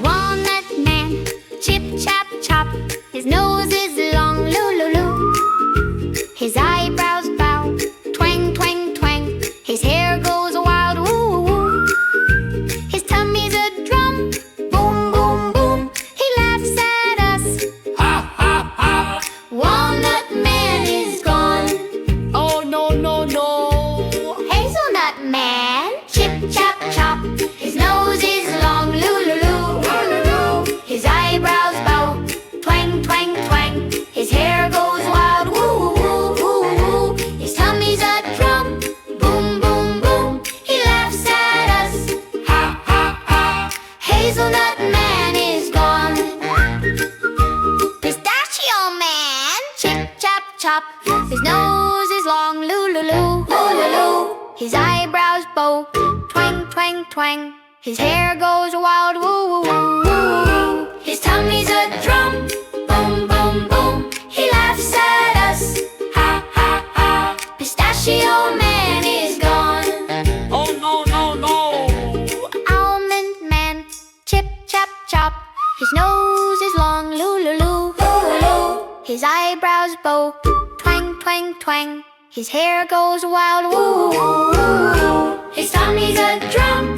Walnut man, chip chap chop. His nose is long, loo loo loo. His eyebrows bow, twang twang twang. His hair goes wild, woo woo. His tummy's a drum, boom boom boom. He laughs at us, ha ha ha. Walnut man is gone. Oh no no no. Hazelnut man, chip chap chop. His nose is long, loo loo loo. His eyebrows bow, twang twang twang. His hair goes wild, woo woo woo woo. His tummy's a drum, boom boom boom. He laughs at us, ha ha ha. Hazelnut man is gone. Pistachio man, chip chap chop. His nose is long, loo loo loo, loo loo loo. His eyebrows bow, twang twang twang. His hair goes wild, woo woo woo woo. His tummy's a drum, boom boom boom. He laughs at us, ha ha ha. Pistachio man is gone. Oh no no no. Almond man, chip chap chop. His nose is long, loo loo loo, loo loo. His eyebrows bow, twang twang twang. His hair goes wild, woo woo woo. His tummy's a drum,